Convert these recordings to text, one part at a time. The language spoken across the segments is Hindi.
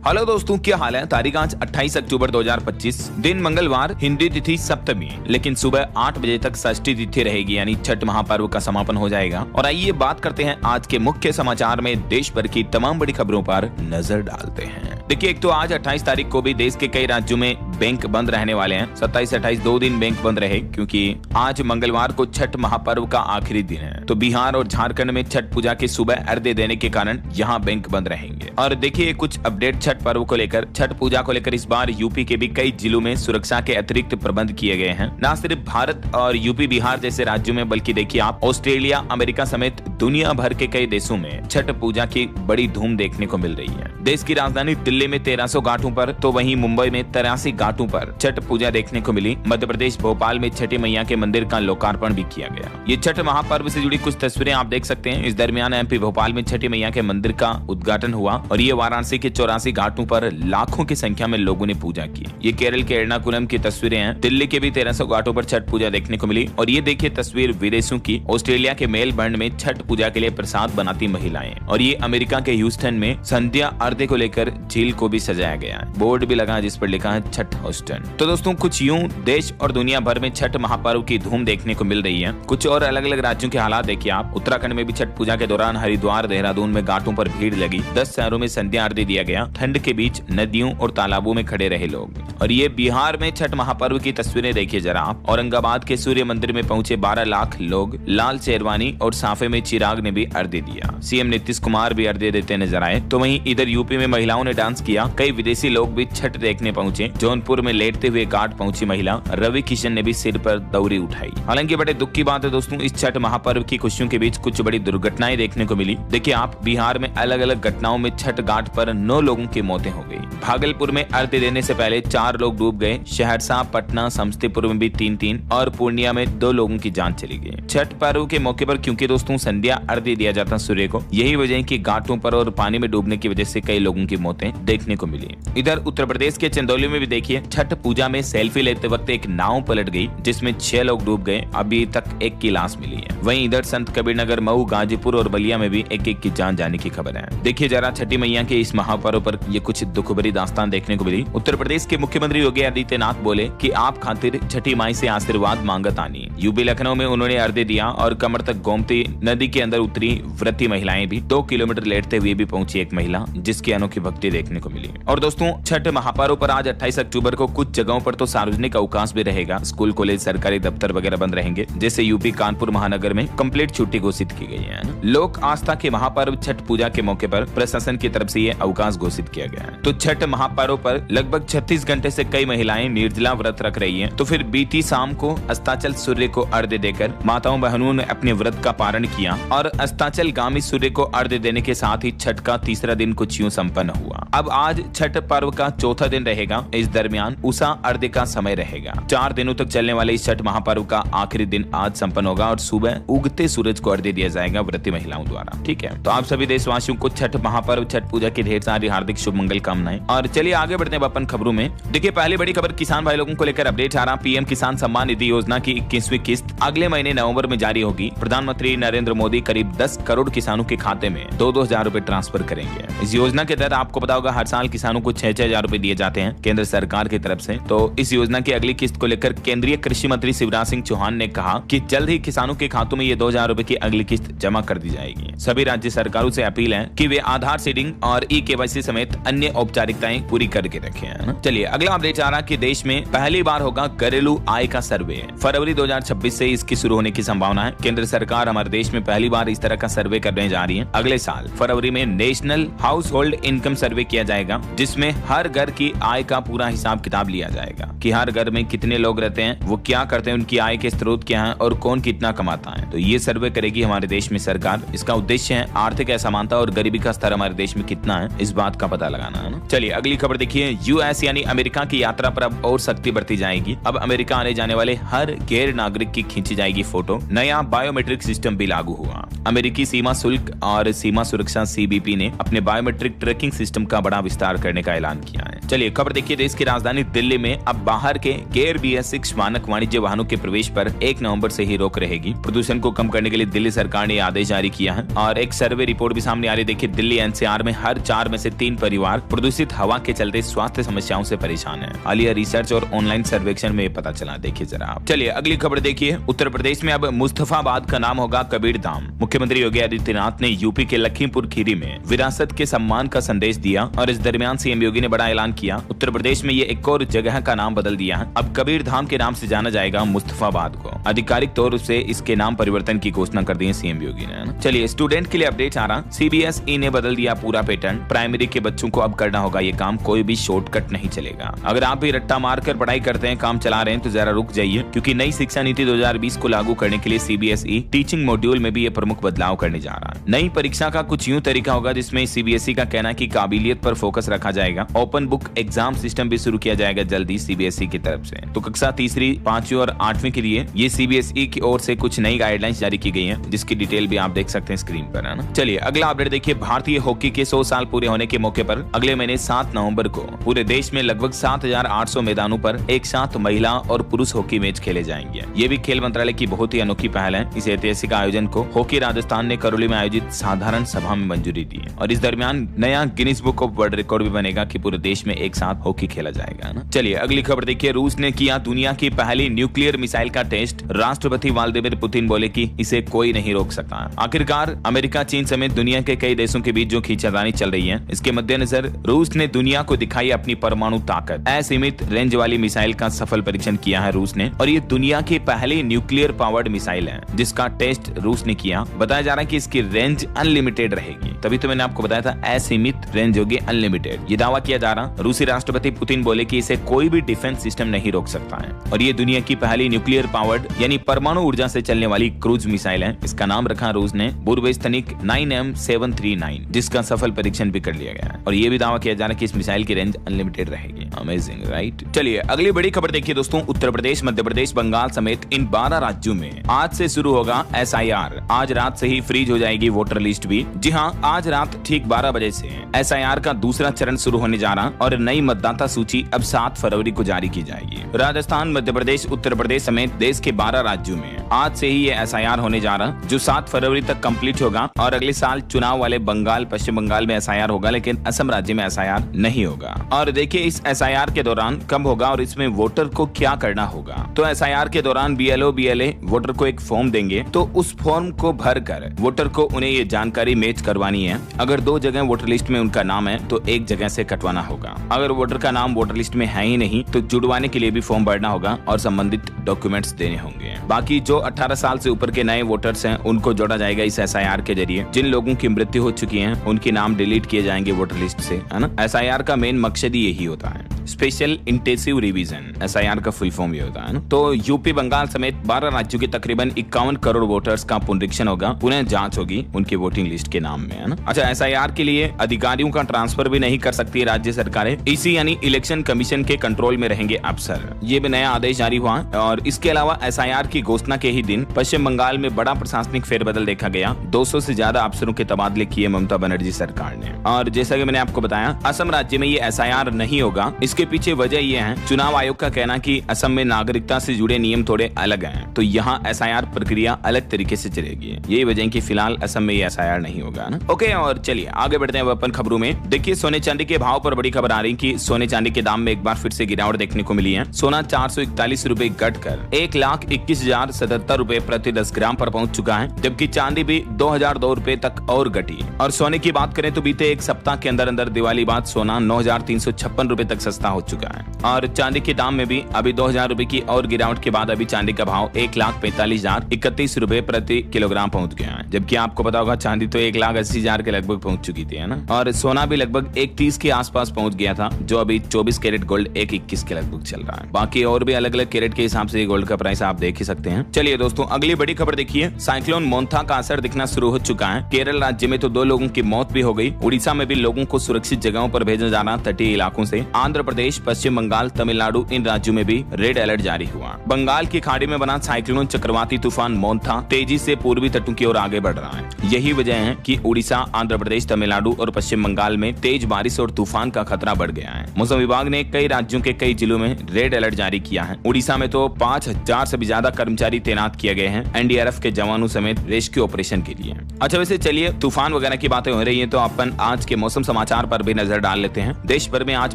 हेलो दोस्तों, क्या हाल है। तारीख आज 28 अक्टूबर 2025, दिन मंगलवार, हिंदी तिथि सप्तमी, लेकिन सुबह 8 बजे तक षष्ठी तिथि रहेगी, यानी छठ महापर्व का समापन हो जाएगा। और आइए बात करते हैं आज के मुख्य समाचार में देश भर की तमाम बड़ी खबरों पर नजर डालते हैं। देखिए, एक तो आज 28 तारीख को भी देश के कई राज्यों में बैंक बंद रहने वाले हैं। 27-28 2 दिन बैंक बंद रहे, क्योंकि आज मंगलवार को छठ महापर्व का आखिरी दिन है। तो बिहार और झारखंड में छठ पूजा की सुबह अर्घ्य देने के कारण यहाँ बैंक बंद रहेंगे। और देखिए कुछ अपडेट छठ पर्व को लेकर, छठ पूजा को लेकर। इस बार यूपी के भी कई जिलों में सुरक्षा के अतिरिक्त प्रबंध किए गए हैं। न सिर्फ भारत और यूपी बिहार जैसे राज्यों में, बल्कि देखिए आप ऑस्ट्रेलिया, अमेरिका समेत दुनिया भर के कई देशों में छठ पूजा की बड़ी धूम देखने को मिल रही है। देश की राजधानी दिल्ली में 1300 घाटों पर, तो वहीं मुंबई में 83 घाटों पर छठ पूजा देखने को मिली। मध्य प्रदेश भोपाल में छठी मैया के मंदिर का लोकार्पण भी किया गया। ये छठ महापर्व से जुड़ी कुछ तस्वीरें आप देख सकते हैं। इस दरमियान एमपी भोपाल में छठी मैया के मंदिर का उद्घाटन हुआ और ये वाराणसी के 84 घाटों पर लाखों की संख्या में लोगों ने पूजा की। ये केरल के एर्नाकुलम की तस्वीरें हैं। दिल्ली के भी 1300 घाटों पर छठ पूजा देखने को मिली। और ये देखिए तस्वीर विदेशों की। ऑस्ट्रेलिया के मेलबर्न में छठ पूजा के लिए प्रसाद बनाती महिलाएं, और ये अमेरिका के ह्यूस्टन में संध्या अर्घ्य को लेकर झील को भी सजाया गया है। बोर्ड भी लगा जिस पर लिखा है छठ ह्यूस्टन। तो दोस्तों, कुछ यूं देश और दुनिया भर में छठ महापर्व की धूम देखने को मिल रही है। कुछ और अलग अलग राज्यों के हालात देखिए आप। उत्तराखंड में भी छठ पूजा के दौरान हरिद्वार, देहरादून में घाटों पर भीड़ लगी। 10 शहरों में संध्या आरती दिया गया। ठंड के बीच नदियों और तालाबों में खड़े रहे लोग। और ये बिहार में छठ महापर्व की तस्वीरें देखिए जरा आप। औरंगाबाद के सूर्य मंदिर में पहुंचे 12 लाख लोग। लाल शेरवानी और साफे में चिराग ने भी अर्घ्य दिया। सीएम नीतीश कुमार भी अर्घ्य देते नजर आए। तो वहीं इधर यूपी में महिलाओं ने डांस किया। कई विदेशी लोग भी छठ देखने पहुंचे। जौनपुर में लेटते हुए घाट पहुंची महिला रवि किशन ने भी सिर पर दौरी उठाई। हालांकि बड़े दुख की बात है दोस्तों, इस छठ महापर्व की खुशियों के बीच कुछ बड़ी दुर्घटनाएं देखने को मिली। देखिए आप, बिहार में अलग अलग घटनाओं में छठ घाट पर 9 लोगों की मौतें हो गई। भागलपुर में अर्घ्य देने से पहले 4 लोग डूब गए। सहरसा, पटना, समस्तीपुर में भी 3-3 और पूर्णिया में 2 लोगों की जान चली गई। छठ पर्व के मौके पर क्योंकि दोस्तों संध्या अर्घ्य दिया जाता सूर्य को, यही वजह है कि घाटों पर और पानी में डूबने की वजह से कई लोगों की मौतें देखने को मिली। इधर उत्तर प्रदेश के चंदौली में भी देखिए छठ पूजा में सेल्फी लेते वक्त एक नाव पलट गई, जिसमें 6 लोग डूब गए। अभी तक 1 की लाश मिली है। वहीं इधर संत कबीरनगर, मऊ, गाजीपुर और बलिया में भी 1-1 की जान जाने की खबर है। देखिए जरा छठी मैया के इस महापर्व पर ये कुछ दुख भरी दास्तान देखने को मिली। उत्तर प्रदेश के मुख्यमंत्री योगी आदित्यनाथ बोले कि आप खातिर छठी माई से आशीर्वाद मांगत आनी। यूपी लखनऊ में उन्होंने अर्घ्य दिया और कमर तक गोमती नदी के अंदर उतरी व्रती महिलाएं भी। 2 किलोमीटर लेटते हुए भी पहुंची एक महिला, जिसकी अनोखी भक्ति देखने को मिली। और दोस्तों, छठ महापर्व पर आज 28 अक्टूबर को कुछ जगहों पर तो सार्वजनिक अवकाश भी रहेगा। स्कूल, कॉलेज, सरकारी दफ्तर वगैरह बंद रहेंगे। जैसे यूपी कानपुर महानगर में कंप्लीट छुट्टी घोषित की गई है। लोक आस्था के महापर्व छठ पूजा के मौके पर प्रशासन की तरफ से ये अवकाश घोषित किया गया है। तो छठ महापर्व पर लगभग 36 घंटे से कई महिलाएं निर्जला व्रत रख रही हैं। तो फिर बीती शाम को अस्ताचल सूर्य को अर्घ्य देकर माताओं बहनों ने अपने व्रत का पारण किया। और अस्ताचल गामी सूर्य को अर्घ्य देने के साथ ही छठ का तीसरा दिन कुछ यूं संपन्न हुआ। अब आज छठ पर्व का चौथा दिन रहेगा। इस दरमियान उषा अर्घ्य का समय रहेगा। 4 दिनों तक चलने वाले इस छठ महापर्व का आखिरी दिन आज संपन्न होगा और सुबह उगते सूरज को अर्घ्य दिया जाएगा व्रती महिलाओं द्वारा। ठीक है, तो आप सभी देशवासियों को छठ महापर्व, छठ पूजा की ढेर सारी हार्दिक शुभ मंगल कामनाएं। और चलिए आगे बढ़ते हैं अपन खबरों में। देखिए पहली बड़ी खबर किसान भाई लोगों को लेकर अपडेट आ रहा। पीएम किसान सम्मान निधि योजना की 21वीं किस्त अगले महीने नवंबर में जारी होगी। प्रधानमंत्री नरेंद्र मोदी करीब 10 करोड़ किसानों के खाते में 2-2 हजार रुपए ट्रांसफर करेंगे। इस योजना के तहत आपको पता होगा हर साल किसानों को 6-6 हजार रुपए दिए जाते हैं केंद्र सरकार की तरफ से। तो इस योजना की अगली किस्त को लेकर केंद्रीय कृषि मंत्री शिवराज सिंह चौहान ने कहा कि जल्द ही किसानों के खातों में ये 2 हजार रुपए की अगली किस्त जमा कर दी जाएगी। सभी राज्य सरकारों से अपील है कि वे आधार सीडिंग और ई-केवाईसी समेत अन्य औपचारिकताएं पूरी करके रखें। चलिए अगला अपडेट आ रहा कि देश में पहली बार होगा घरेलू आय का सर्वे। फरवरी 2026 से इसकी शुरू होने की संभावना है। केंद्र सरकार हमारे देश में पहली बार इस तरह का सर्वे करने जा रही है। अगले साल फरवरी में नेशनल हाउस होल्ड इनकम सर्वे किया जाएगा, जिसमें हर घर की आय का पूरा हिसाब किताब लिया जाएगा कि हर घर में कितने लोग रहते हैं, वो क्या करते हैं, उनकी आय के स्रोत क्या हैं और कौन कितना कमाता है। तो ये सर्वे करेगी हमारे देश में सरकार। इसका उद्देश्य है आर्थिक असमानता और गरीबी का स्तर हमारे देश में कितना है, इस बात का पता लगाना है ना। चलिए अगली खबर देखिए। यूएस यानी अमेरिका की यात्रा पर अब और सख्ती बढ़ती जाएगी। अब अमेरिका आने जाने वाले हर गैर नागरिक की खींची जाएगी फोटो। नया बायोमेट्रिक सिस्टम भी लागू हुआ। अमेरिकी सीमा शुल्क और सीमा सुरक्षा सीबीपी ने अपने बायोमेट्रिक ट्रैकिंग सिस्टम का बड़ा विस्तार करने का ऐलान किया है। चलिए खबर देखिए। देश की राजधानी दिल्ली में अब बाहर के गेयर BS6 मानक वाणिज्य वाहनों के प्रवेश पर 1 नवंबर से ही रोक रहेगी। प्रदूषण को कम करने के लिए दिल्ली सरकार ने आदेश जारी किया है और एक सर्वे रिपोर्ट भी सामने आ रही है। देखिए, दिल्ली NCR में हर 4 में से 3 परिवार प्रदूषित हवा के चलते स्वास्थ्य समस्याओं से परेशान है। हालिया रिसर्च और ऑनलाइन सर्वेक्षण में पता चला। देखिए जरा आप। चलिए अगली खबर देखिए। उत्तर प्रदेश में अब मुस्तफाबाद का नाम होगा कबीरधाम। मुख्यमंत्री योगी आदित्यनाथ ने यूपी के लखीमपुर खीरी में विरासत के सम्मान का संदेश दिया और इस दरमियान CM योगी ने बड़ा ऐलान किया। उत्तर प्रदेश में ये एक और जगह का नाम बदल दिया है। अब कबीरधाम के नाम से जाना जाएगा मुस्तफाबाद को। आधिकारिक तौर से इसके नाम परिवर्तन की घोषणा कर दी है CM योगी ने। चलिए स्टूडेंट के लिए अपडेट आ रहा। CBSE ने बदल दिया पूरा पैटर्न। प्राइमरी के बच्चों को अब करना होगा ये काम, कोई भी शॉर्टकट नहीं चलेगा। अगर आप भी रट्टा मारकर पढ़ाई करते हैं, काम चला रहे हैं, तो जरा रुक जाइए, क्योंकि नई शिक्षा नीति 2020 को लागू करने के लिए CBSE टीचिंग मॉड्यूल में भी ये प्रमुख बदलाव करने जा रहा है। नई परीक्षा का कुछ यूं तरीका होगा जिसमें CBSE का कहना है कि काबिलियत पर फोकस रखा जाएगा। ओपन बुक एग्जाम सिस्टम भी शुरू किया जाएगा जल्दी CBSE की तरफ से। तो कक्षा 3री, 5वीं और 8वीं के लिए ये CBSE की ओर से कुछ नई गाइडलाइंस जारी की गई है, जिसकी डिटेल भी आप देख सकते हैं स्क्रीन पर, है ना। चलिए अगला अपडेट देखिए। भारतीय हॉकी के 100 साल पूरे होने के मौके पर अगले महीने 7 नवंबर को पूरे देश में लगभग 7,800 मैदानों पर एक साथ महिला और पुरुष हॉकी मैच खेले जाएंगे। ये भी खेल मंत्रालय की बहुत ही अनोखी पहल है। इस ऐतिहासिक आयोजन को हॉकी राजस्थान ने करौली में आयोजित साधारण सभा में मंजूरी दी है और इस दरमियान नया Guinness book of world record भी बनेगा कि पूरे देश में एक साथ हॉकी खेला जाएगा ना। चलिए अगली खबर देखिए। रूस ने किया दुनिया की पहली न्यूक्लियर मिसाइल का टेस्ट। राष्ट्रपति व्लादिमीर पुतिन बोले कि इसे कोई नहीं रोक सकता। आखिरकार अमेरिका, चीन समेत दुनिया के कई देशों के बीच जो खींचातानी चल रही है, इसके मद्देनजर रूस ने दुनिया को दिखाई अपनी परमाणु ताकत। असीमित रेंज वाली मिसाइल का सफल परीक्षण किया है रूस ने और ये दुनिया की पहली न्यूक्लियर पावर्ड मिसाइल है जिसका टेस्ट रूस ने किया। बताया जा रहा है कि इसकी रेंज अनलिमिटेड रहेगी, तभी तो मैंने आपको बताया था असीमित रेंज होगी, अनलिमिटेड। ये दावा किया जा रहा। रूसी राष्ट्रपति पुतिन बोले कि इसे कोई भी डिफेंस सिस्टम नहीं रोक सकता है और ये दुनिया की पहली न्यूक्लियर पावर्ड यानी परमाणु ऊर्जा से चलने वाली क्रूज मिसाइल है। इसका नाम रखा रूस ने बुर्वेस्तनिक 9M739, जिसका सफल परीक्षण भी कर लिया गया है और ये भी दावा किया जा रहा है कि इस मिसाइल की रेंज अनलिमिटेड रहेगी। Amazing, right. चलिए अगली बड़ी खबर देखिए दोस्तों। उत्तर प्रदेश, मध्य प्रदेश, बंगाल समेत इन 12 राज्यों में आज से शुरू होगा SIR। आज रात से ही फ्रीज हो जाएगी वोटर लिस्ट भी। जी हाँ, आज रात ठीक 12 बजे से SIR का दूसरा चरण शुरू होने जा रहा और नई मतदाता सूची अब 7 फरवरी को जारी की जाएगी। राजस्थान, मध्य प्रदेश, उत्तर प्रदेश समेत देश के 12 राज्यों में आज से ही ये SIR होने जा रहा, जो 7 फरवरी तक कंप्लीट होगा और अगले साल चुनाव वाले बंगाल, पश्चिम बंगाल में SIR होगा, लेकिन असम राज्य में SIR नहीं होगा। और देखिए इस SIR के दौरान कब होगा और इसमें वोटर को क्या करना होगा। तो SIR के दौरान BLO, BLA वोटर को एक फॉर्म देंगे, तो उस फॉर्म को भरकर वोटर को उन्हें ये जानकारी मैच करवानी है। अगर 2 जगह वोटर लिस्ट में उनका नाम है तो एक जगह से कटवाना होगा। अगर वोटर का नाम वोटर लिस्ट में है ही नहीं तो जुड़वाने के लिए भी फॉर्म भरना होगा और संबंधित डॉक्यूमेंट्स देने होंगे। बाकी जो 18 साल से ऊपर के नए वोटर्स हैं उनको जोड़ा जाएगा इस SIR के जरिए। जिन लोगों की मृत्यु हो चुकी है उनके नाम डिलीट किए जाएंगे वोटर लिस्ट से, है ना। SIR का मेन मकसद ही यही होता है, स्पेशल इंटेंसिव रिवीजन। SIR का फुल फॉर्म ये होता है ना। तो यूपी, बंगाल समेत 12 राज्यों के तकरीबन 51 करोड़ वोटर्स का पुनरीक्षण होगा, पुनः जांच होगी उनकी वोटिंग लिस्ट के नाम में, है ना। अच्छा, SIR के लिए अधिकारियों का ट्रांसफर भी नहीं कर सकती राज्य सरकारें। इसी यानी इलेक्शन कमीशन के कंट्रोल में रहेंगे अफसर। ये भी नया आदेश जारी हुआ और इसके अलावा SIR की घोषणा के ही दिन पश्चिम बंगाल में बड़ा प्रशासनिक फेरबदल देखा गया। 200 से ज्यादा अफसरों के तबादले किए ममता बनर्जी सरकार ने। और जैसा कि मैंने आपको बताया, असम राज्य में ये SIR नहीं होगा। इसके पीछे वजह यह है, चुनाव आयोग का कहना कि असम में नागरिकता से जुड़े नियम थोड़े अलग हैं, तो यहाँ SIR प्रक्रिया अलग तरीके से चलेगी। यही वजह है कि फिलहाल असम में ये SIR नहीं होगा ना। ओके, और चलिए आगे बढ़ते हैं अपन खबरों में। देखिए सोने चांदी के भाव पर बड़ी खबर आ रही कि सोने चांदी के दाम में एक बार फिर से गिरावट देखने को मिली है। सोना 441 रुपए घटकर 1,21,077 रुपए प्रति 10 ग्राम पर पहुंच चुका है, जबकि चांदी भी 2,002 रुपए तक और घटी। और सोने की बात करें तो बीते एक सप्ताह के अंदर अंदर दिवाली बाद सोना 9,356 रुपए तक सस्ता हो चुका है और चांदी के दाम में भी अभी 2,000 रुपए की और गिरावट के बाद अभी चांदी का भाव 1,45,031 रुपए प्रति किलोग्राम पहुंच गया है, जबकि आपको पता होगा चांदी तो 1,80,000 के लगभग पहुंच चुकी थी, है ना। और सोना भी लगभग 1,30 के आसपास पहुंच गया था, जो अभी 24 कैरेट गोल्ड 1,21 के लगभग चल रहा है। बाकी और भी अलग अलग कैरेट के हिसाब से गोल्ड का प्राइस आप देख ही सकते सकते हैं। चलिए दोस्तों, अगली बड़ी खबर देखिए। साइक्लोन मोंथा का असर दिखना शुरू हो चुका है। केरल राज्य में तो 2 लोगों की मौत भी हो गई। उड़ीसा में भी लोगों को सुरक्षित जगहों पर भेजा जाना तटीय इलाकों से। आंध्र प्रदेश, पश्चिम बंगाल, तमिलनाडु, इन राज्यों में भी रेड अलर्ट जारी हुआ। बंगाल की खाड़ी में बना साइक्लोन चक्रवाती तूफान मोंथा तेजी से पूर्वी तटों की ओर आगे बढ़ रहा है। यही वजह है कि उड़ीसा, आंध्र प्रदेश, तमिलनाडु और पश्चिम बंगाल में तेज बारिश और तूफान का खतरा बढ़ गया है। मौसम विभाग ने कई राज्यों के कई जिलों में रेड अलर्ट जारी किया है। उड़ीसा में तो 5000 से भी ज्यादा कर्मचारी तैनात किए गए हैं एनडीआरएफ के जवानों समेत रेस्क्यू ऑपरेशन के लिए। अच्छा, वैसे चलिए तूफान वगैरह की बातें हो रही है तो अपन आज के मौसम समाचार पर भी नजर डाल लेते हैं। देश भर में आज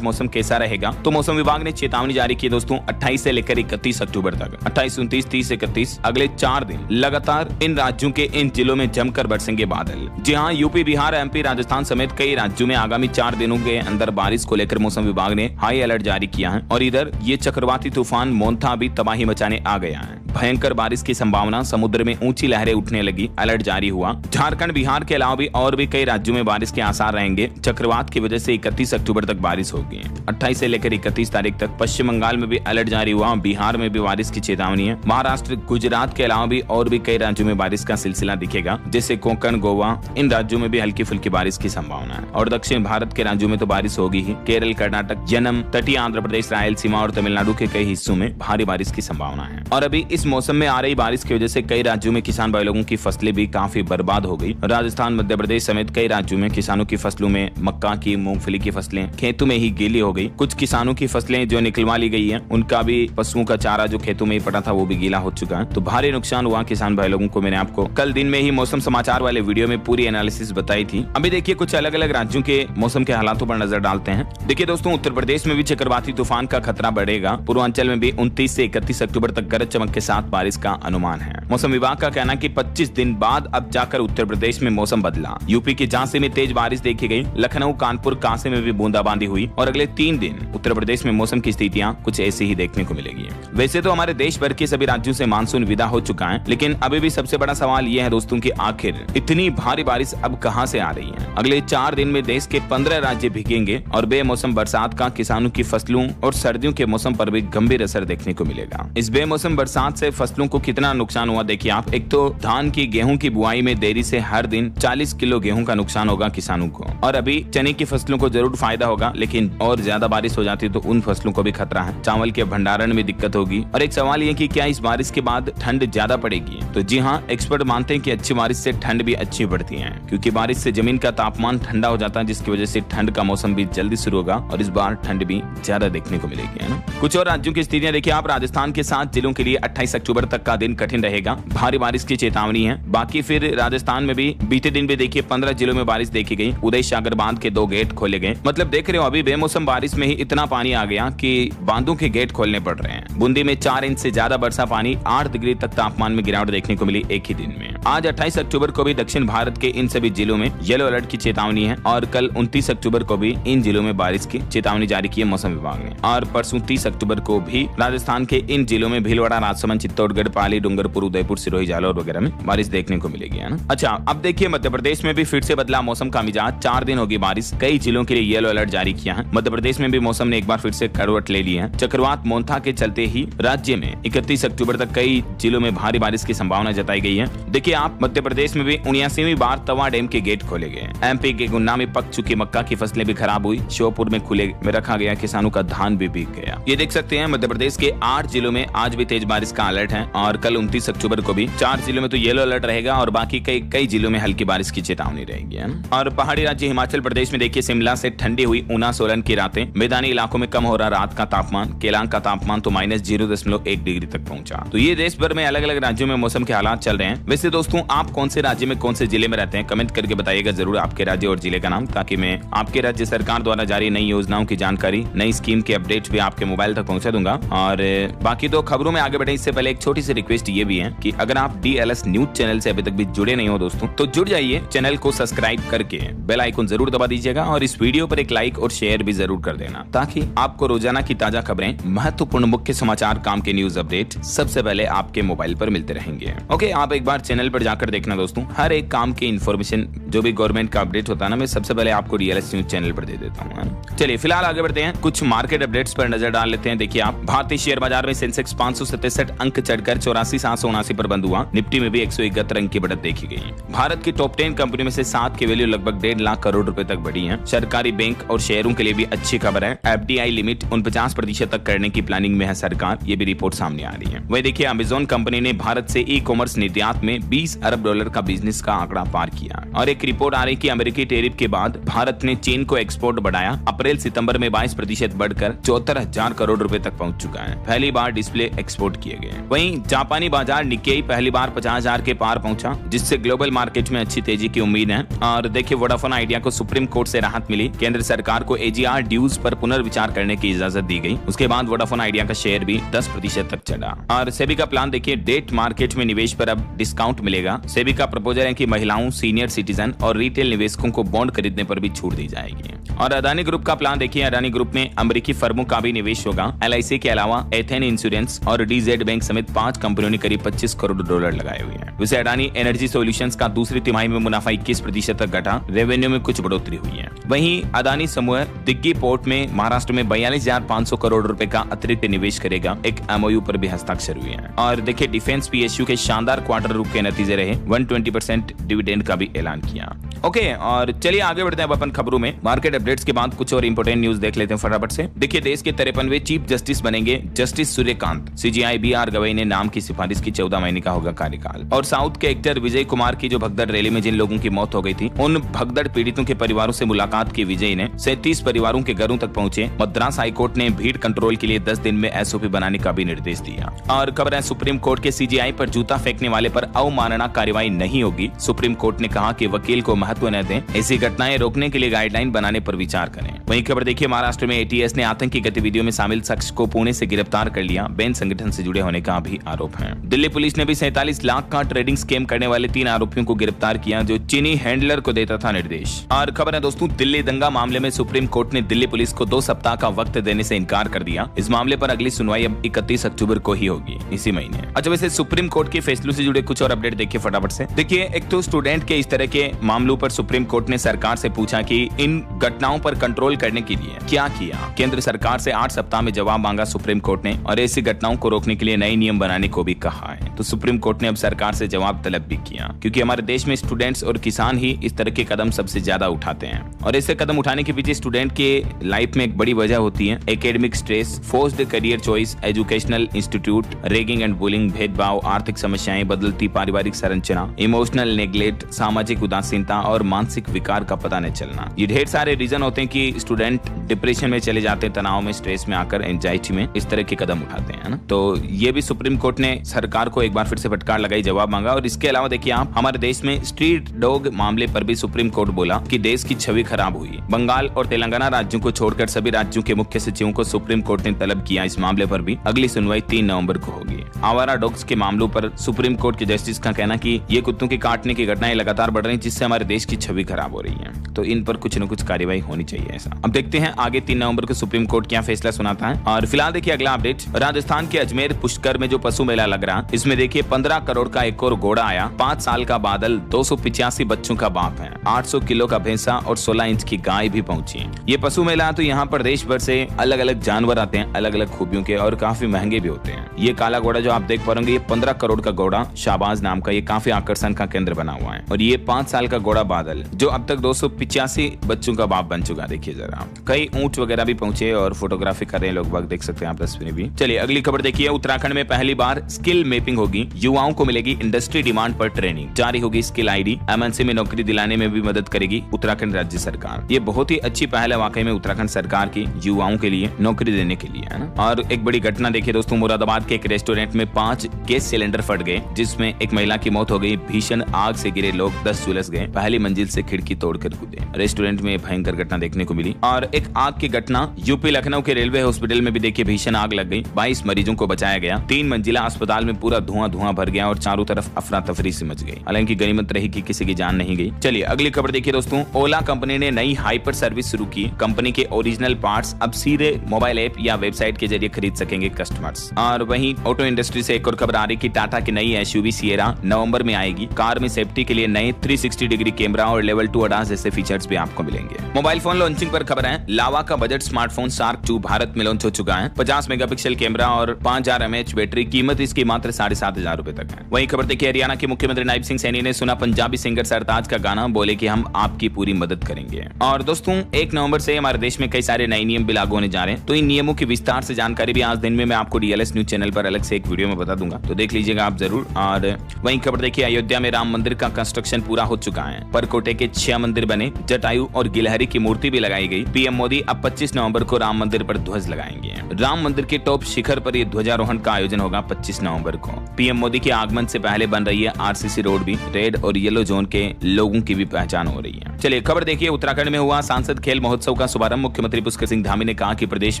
मौसम कैसा रहेगा, तो मौसम विभाग ने चेतावनी जारी की दोस्तों 28 से लेकर 31 अक्टूबर तक। 28, 29, 30, 31 अगले 4 दिन लगातार इन राज्यों के इन जिलों में जमकर बरसेंगे बादल। जी हाँ, यूपी, बिहार, एमपी, राजस्थान समेत कई राज्यों में आगामी 4 दिनों के अंदर बारिश को लेकर मौसम विभाग ने हाई अलर्ट जारी किया है। और इधर ये चक्रवाती तूफान मोंथा भी तबाही मचाने आ गया है। भयंकर बारिश की संभावना, समुद्र में ऊंची लहरें उठने लगी, अलर्ट जारी हुआ। झारखंड, बिहार के अलावा भी और भी कई राज्यों में बारिश के आसार रहेंगे। चक्रवात की वजह से 31 अक्टूबर तक बारिश होगी। 28 से लेकर 31 तारीख तक पश्चिम बंगाल में भी अलर्ट जारी हुआ। बिहार में भी बारिश की चेतावनी है। महाराष्ट्र, गुजरात के अलावा भी और भी कई राज्यों में बारिश का सिलसिला दिखेगा, जैसे कोंकण, गोवा, इन राज्यों में भी हल्की फुल्की बारिश की संभावना है। और दक्षिण भारत के राज्यों में तो बारिश होगी ही। केरल, कर्नाटक, यनम, तटीय आंध्र प्रदेश, रायलसीमा और तमिलनाडु के कई हिस्सों में भारी बारिश की संभावना है। और अभी इस मौसम में आ रही बारिश की वजह से कई राज्यों में किसान भाई लोगों की फसलें भी काफी बर्बाद हो गई। राजस्थान, मध्य प्रदेश समेत कई राज्यों में किसानों की फसलों में मक्का की, मूंगफली की फसलें खेतों में ही गीली हो गई। कुछ किसानों की फसलें जो निकलवा ली गई है, उनका भी पशुओं का चारा जो खेतों में ही पड़ा था वो भी गीला हो चुका है। तो भारी नुकसान हुआ किसान भाई लोगों को। मैंने आपको कल दिन में ही मौसम समाचार वाले वीडियो में पूरी एनालिसिस बताई थी। अभी देखिए कुछ अलग अलग राज्यों के मौसम के हालातों पर नजर डालते हैं। देखिए दोस्तों, उत्तर प्रदेश में भी चक्रवाती तूफान का खतरा बढ़ेगा। पूर्वांचल में भी 29 से 31 अक्टूबर तक गरज चमक के साथ बारिश का अनुमान है। मौसम विभाग का कहना है कि 25 दिन बाद अब जाकर उत्तर प्रदेश में मौसम बदला। यूपी के झांसी में तेज बारिश देखी गई। लखनऊ, कानपुर, कांसे में भी बूंदाबांदी हुई। और अगले 3 दिन उत्तर प्रदेश में मौसम की स्थितियां कुछ ऐसी ही देखने को मिलेगी। वैसे तो हमारे देश भर के सभी राज्यों से मानसून विदा हो चुका है, लेकिन अभी भी सबसे बड़ा सवाल यह है दोस्तों कि आखिर इतनी भारी बारिश अब कहां से आ रही है। अगले 4 दिन में देश के 15 राज्य भीगेंगे और बेमौसम बरसात का किसानों की फसलों और सर्दियों के मौसम पर भी गंभीर असर देखने को मिलेगा। इस बेमौसम बरसात से फसलों को कितना नुकसान हुआ देखिए आप। एक तो धान की, गेहूं की बुआई में देरी से हर दिन 40 किलो गेहूं का नुकसान होगा किसानों को। और अभी चने की फसलों को जरूर फायदा होगा, लेकिन और ज्यादा बारिश हो जाती तो उन फसलों को भी खतरा है। चावल के भंडारण में दिक्कत होगी। और एक सवाल ये कि क्या इस बारिश के बाद ठंड ज्यादा पड़ेगी। तो जी हाँ, एक्सपर्ट मानते हैं कि अच्छी बारिश से ठंड भी अच्छी बढ़ती है, क्योंकि बारिश से जमीन का तापमान ठंडा हो जाता है, जिसकी वजह से ठंड का मौसम भी जल्दी शुरू होगा और इस बार ठंड भी ज्यादा देखने को मिलेगी, है ना। कुछ और राज्यों की स्थितियां देखिए आप। राजस्थान के 7 जिलों के लिए 28 अक्टूबर तक का दिन कठिन रहेगा। भारी बारिश की चेतावनी है। बाकी फिर राजस्थान में भी बीते दिन भी देखिए 15 जिलों में बारिश देखी गई। उदय सागर बांध के 2 गेट खोले गए। मतलब देख रहे हो अभी बेमौसम बारिश में ही इतना पानी आ गया कि बांधों के गेट खोलने पड़ रहे हैं। बूंदी में 4 इंच से ज्यादा वर्षा पानी, 8 डिग्री तक तापमान में गिरावट देखने को मिली एक ही दिन में। आज 28 अक्टूबर को भी दक्षिण भारत के इन सभी जिलों में येलो अलर्ट की चेतावनी है। और कल 29 अक्टूबर को भी इन जिलों में बारिश की चेतावनी जारी की है मौसम विभाग ने। और परसों 30 अक्टूबर को भी राजस्थान के इन जिलों में भीलवाड़ा, राजसमंद, चित्तौड़गढ़, पाली, डूंगरपुर, उदयपुर, सिरोही, जालौर वगैरह में बारिश देखने को मिलेगी, है ना। अच्छा, अब देखिए मध्य प्रदेश में भी फिर से बदला मौसम का मिजाज। 4 दिन होगी बारिश। कई जिलों के लिए येलो अलर्ट जारी किया है। मध्य प्रदेश में भी मौसम ने एक बार फिर से करवट ले ली है। चक्रवात मोंथा के चलते ही राज्य में 31 अक्टूबर तक कई जिलों में भारी बारिश की संभावना जताई गई है। देखिए आप, मध्य प्रदेश में भी 79वीं बार तवा डैम के गेट खोले गए। एमपी के गुन्ना में पक चुकी मक्का की फसलें भी खराब हुई। श्योपुर में खुले में रखा गया किसानों का धान भी भीग गया। ये देख सकते हैं मध्य प्रदेश के 8 जिलों में आज भी तेज बारिश का अलर्ट है। और कल 29 अक्टूबर को भी 4 जिलों में तो येलो अलर्ट रहेगा और बाकी कई जिलों में हल्की बारिश की चेतावनी रहेगी, है ना। और पहाड़ी राज्य हिमाचल प्रदेश में देखिए शिमला से ठंडी हुई ऊना, सोलन की रातें। मैदानी इलाकों में कम हो रहा रात का तापमान। केलांग का तापमान तो -0.1 डिग्री तक पहुंचा। तो ये देश भर में अलग अलग राज्यों में मौसम के हालात चल रहे हैं। वैसे दोस्तों, आप कौन से राज्य में, कौन से जिले में रहते हैं, कमेंट करके बताइएगा जरूर आपके राज्य और जिले का नाम, ताकि मैं आपके राज्य सरकार द्वारा जारी नई योजनाओं की जानकारी, नई स्कीम के अपडेट्स भी आपके मोबाइल तक पहुंचा दूंगा। और बाकी तो खबरों में आगे बढ़े इससे पहले एक छोटी सी रिक्वेस्ट ये भी है कि अगर आप DLS न्यूज चैनल से अभी तक भी जुड़े नहीं हो दोस्तों, तो जुड़ जाइए। चैनल को सब्सक्राइब करके बेल आइकन जरूर दबा दीजिएगा और इस वीडियो पर एक लाइक और शेयर भी जरूर कर देना, ताकि आपको रोजाना की ताजा खबरें, महत्वपूर्ण मुख्य समाचार, काम के न्यूज अपडेट सबसे पहले आपके मोबाइल पर मिलते रहेंगे। ओके, आप एक बार चैनल पर जाकर देखना दोस्तों। हर एक काम की इन्फॉर्मेशन जो भी गवर्नमेंट का अपडेट होता है ना, मैं सबसे पहले आपको डीएलएस न्यूज चैनल पर दे देता हूँ। चलिए फिलहाल आगे बढ़ते हैं, कुछ मार्केट अपडेट्स पर नजर डाल लेते हैं। देखिए आप, भारतीय शेयर बाजार में सेंसेक्स 567 अंक चढ़कर 84,779 पर बंद हुआ। निफ्टी में भी 171 अंक की बढ़त देखी गई। भारत की टॉप 10 कंपनी में से 7 की वैल्यू लगभग 1.5 लाख करोड़ रुपए तक बढ़ी है। सरकारी बैंक और शेयरों के लिए भी अच्छी खबर है। एफडीआई लिमिट 49% तक करने की प्लानिंग में है सरकार, ये भी रिपोर्ट सामने आ रही है। वही देखिए, अमेजोन कंपनी ने भारत से ई कॉमर्स निर्यात में $20 अरब का बिजनेस का आंकड़ा पार किया। और एक रिपोर्ट आ रही कि अमेरिकी टैरिफ के बाद भारत ने चीन को एक्सपोर्ट बढ़ाया। अप्रैल सितंबर में 22% बढ़कर 74,000 करोड़ रुपए तक पहुंच चुका है। पहली बार डिस्प्ले एक्सपोर्ट किए गए। वहीं जापानी बाजार निक्केई पहली बार 50,000 के पार पहुंचा, जिससे ग्लोबल मार्केट में अच्छी तेजी की उम्मीद है। और देखिए, वोडाफोन आइडिया को सुप्रीम कोर्ट से राहत मिली। केंद्र सरकार को एजीआर ड्यूज पर पुनर्विचार करने की इजाजत दी गई। उसके बाद वोडाफोन आइडिया का शेयर भी 10% तक चढ़ा। और सेबी का प्लान देखिए, डेट मार्केट में निवेश पर अब डिस्काउंट मिलेगा। सेबी का प्रपोजल है कि महिलाओं, सीनियर सिटीजन और रिटेल निवेशकों को बॉन्ड खरीदने पर भी छूट दी जाएगी। और अदानी ग्रुप का प्लान देखिए, अदानी ग्रुप में अमेरिकी फर्मों का भी निवेश होगा। एलआईसी के अलावा एथेन इंश्योरेंस और डीजेड बैंक समेत 5 कंपनियों ने करीब $25 करोड़ लगाए हुए हैं। वैसे अडानी एनर्जी सॉल्यूशंस का दूसरी तिमाही में मुनाफा 21% तक घटा। रेवेन्यू में कुछ बढ़ोतरी हुई है। वहीं अदानी समूह दिग्गी पोर्ट में महाराष्ट्र में 42,500 करोड़ रुपए का अतिरिक्त निवेश करेगा। एक एमओयू पर भी हस्ताक्षर हुए हैं। और देखिए, डिफेंस पीएसयू के शानदार क्वार्टर रूप के नतीजे रहे। 120% डिविडेंड का भी ऐलान किया। ओके, और चलिए आगे बढ़ते हैं अपन खबरों में। मार्केट अपडेट्स के बाद कुछ और इंपोर्टेंट न्यूज देख लेते हैं फटाफट से। देखिए, देश के 53वें चीफ जस्टिस बनेंगे justice Suryakant. CJI B R Gavai ने नाम की सिफारिश की। 14 महीने का होगा कार्यकाल। और साउथ के एक्टर विजय कुमार की जो भगदड़ रैली में जिन लोगों की मौत हो गई थी, उन भगदड़ पीड़ितों के परिवारों से मुलाकात की विजय ने 37 परिवारों के घरों तक पहुंचे। मद्रास हाईकोर्ट ने भीड़ कंट्रोल के लिए 10 दिन में एसओपी बनाने का भी निर्देश दिया। और खबर है, सुप्रीम कोर्ट के सीजीआई पर जूता फेंकने वाले पर अवमानना कार्रवाई नहीं होगी। सुप्रीम कोर्ट ने कहा कि वकील को महत्व न दें, ऐसी घटनाएं रोकने के लिए गाइडलाइन बनाने पर विचार करें। वहीं खबर देखिए, महाराष्ट्र में एटीएस ने आतंकी गतिविधियों में शामिल शख्स को पुणे से गिरफ्तार कर लिया। बैन संगठन से जुड़े होने का भी आरोप है। दिल्ली पुलिस ने भी 47 लाख का ट्रेडिंग स्कैम करने वाले 3 आरोपियों को गिरफ्तार किया, जो चीनी हैंडलर को देता था निर्देश। और खबर है दोस्तों, दिल्ली दंगा मामले में सुप्रीम कोर्ट ने दिल्ली पुलिस को 2 सप्ताह का वक्त देने से इनकार कर दिया। इस मामले पर अगली सुनवाई अब 31 अक्टूबर को ही होगी, इसी महीने। अच्छा, वैसे सुप्रीम कोर्ट के फैसलों से जुड़े कुछ और अपडेट देखिए फटाफट से। देखिए, एक तो स्टूडेंट के इस तरह के मामलों पर सुप्रीम कोर्ट ने सरकार से पूछा कि इन घटनाओं पर कंट्रोल करने के लिए क्या किया। केंद्र सरकार से 8 सप्ताह में जवाब मांगा सुप्रीम कोर्ट ने, और ऐसी घटनाओं को रोकने के लिए नए नियम बनाने को भी कहा है। तो सुप्रीम कोर्ट ने अब सरकार से जवाब तलब भी किया, क्योंकि हमारे देश में स्टूडेंट्स और किसान ही इस तरह के कदम सबसे ज्यादा उठाते हैं। और ऐसे कदम उठाने के पीछे स्टूडेंट के लाइफ में एक बड़ी वजह होती है academic stress, forced career choice, educational institute, ragging and bullying, भेदभाव, आर्थिक समस्याएं, बदलती पारिवारिक संरचना, इमोशनल नेग्लेक्ट, सामाजिक उदासीनता और मानसिक विकार का पता न चलना। ये ढेर सारे रीजन होते हैं कि स्टूडेंट डिप्रेशन में चले जाते हैं, तनाव में, स्ट्रेस में आकर, एंजाइटी में इस तरह के कदम उठाते हैं ना। तो ये भी सुप्रीम कोर्ट ने सरकार को एक बार फिर से फटकार लगाई, जवाब मांगा। और इसके अलावा देखिए आप, हमारे देश में स्ट्रीट डॉग मामले पर भी सुप्रीम कोर्ट बोला कि देश की छवि खराब हुई। बंगाल और तेलंगाना राज्यों को छोड़कर सभी राज्यों के मुख्य सचिवों को सुप्रीम कोर्ट ने तलब किया। इस मामले पर भी अगली सुनवाई 3 नवंबर को होगी। आवारा डॉग्स के मामलों पर सुप्रीम कोर्ट के जस्टिस का कहना कि ये कुत्तों के काटने की घटनाएं लगातार बढ़ रही हैं, जिससे हमारे देश की छवि खराब हो रही है। तो इन पर कुछ न कुछ कार्रवाई होनी चाहिए ऐसा। अब देखते हैं आगे 3 नवंबर को सुप्रीम कोर्ट क्या फैसला सुनाता है। और फिलहाल देखिए अगला अपडेट, राजस्थान के अजमेर पुष्कर में जो पशु मेला लग रहा, इसमें देखिए 15 करोड़ का एक और घोड़ा आया। 5 साल का बादल 285 बच्चों का बाप है। 800 किलो का भैंसा और 16 इंच की गाय भी पहुंची। ये पशु मेला तो यहाँ पर देश भर से अलग अलग जानवर आते हैं, अलग अलग खूबियों के, और काफी महंगे भी होते हैं। ये काला घोड़ा जो आप देख पाएंगे, ये 15 करोड़ का घोड़ा शाहबाज नाम का, ये काफी आकर्षण का केंद्र बना हुआ है। और ये 5 साल का घोड़ा बादल जो अब तक 285 बच्चों का बाप बन चुका। देखिए जरा, कई ऊंट वगैरह भी पहुंचे और फोटोग्राफी कर रहे हैं लोग बाग, देख सकते हैं आप तस्वीरें भी। चलिए अगली खबर देखिए, उत्तराखंड में पहली बार स्किल मैपिंग होगी। युवाओं को मिलेगी इंडस्ट्री डिमांड पर ट्रेनिंग। जारी होगी स्किल आईडी। एमएनसी में नौकरी दिलाने में भी मदद करेगी उत्तराखंड राज्य सरकार। ये बहुत ही अच्छी पहल है वाकई में उत्तराखंड सरकार की युवाओं के लिए नौकरी देने के लिए, है ना। और एक बड़ी घटना देखिए दोस्तों, मुरादाबाद के एक रेस्टोरेंट में 5 गैस सिलेंडर फट गए, जिसमें एक महिला की मौत हो गई। भीषण आग से गिरे लोग 10 झुलस गए। पहली मंजिल से खिड़की तोड़कर कूदे। रेस्टोरेंट में भयंकर घटना देखने को मिली। और एक आग की घटना यूपी लखनऊ के रेलवे हॉस्पिटल में भी देखिए भीषण आग लग गई। 22 मरीजों को बचाया गया। 3 मंजिला अस्पताल में पूरा धुआं भर गया और चारों तरफ अफरा तफरी से मच गई। हालांकि गनीमत रही कि किसी की जान नहीं गई। चलिए अगली खबर देखिए दोस्तों, ओला कंपनी ने नई हाइपर सर्विस शुरू की। कंपनी के ओरिजिनल पार्ट्स अब सीधे मोबाइल ऐप या वेबसाइट के जरिए खरीद सकेंगे कस्टमर्स। और वहीं ऑटो इंडस्ट्री से एक और खबर आ रही कि टाटा की नई एसयूवी सिएरा नवंबर में आएगी। कार में सेफ्टी के लिए नए 360 डिग्री कैमरा और लेवल 2 ADAS जैसे फीचर्स भी आपको मिलेंगे। मोबाइल फोन लॉन्चिंग पर खबर है, लावा का बजट स्मार्टफोन शार्क 2 भारत में लॉन्च हो चुका है। 50 मेगापिक्सल कैमरा और 5000 mAh बैटरी, कीमत इसकी मात्र 7,500 रुपए तक है। वहीं खबर देखिए, हरियाणा के मुख्यमंत्री नायब सिंह सैनी ने सुना पंजाबी सिंगर सरताज का गाना, बोले कि हम आपकी पूरी मदद करेंगे। और दोस्तों 1 नवंबर से हमारे देश में कई सारे नए नियम भी लागू होने जा रहे हैं, तो इन नियमों की विस्तार से जानकारी भी आज दिन में मैं आपको DLS न्यूज चैनल पर अलग से एक वीडियो में बता दूंगा, तो देख लीजिएगा आप जरूर। और वहीं खबर देखिए, अयोध्या में राम मंदिर का कंस्ट्रक्शन पूरा हो चुका है। परकोटे के 6 मंदिर बने, जटायु और गिलहरी की मूर्ति भी लगाई गई। पीएम मोदी अब 25 नवंबर को राम मंदिर पर ध्वज लगाएंगे। राम मंदिर के टॉप शिखर पर यह ध्वजारोहण का आयोजन होगा 25 नवंबर को। पीएम मोदी के आगमन से पहले बन रही है RCC रोड भी, रेड और येलो जोन के लोगों की भी पहचान हो रही है। चलिए खबर देखिए, उत्तराखंड में हुआ सांसद खेल महोत्सव का शुभारंभ। मुख्यमंत्री पुष्कर सिंह धामी ने कहा कि प्रदेश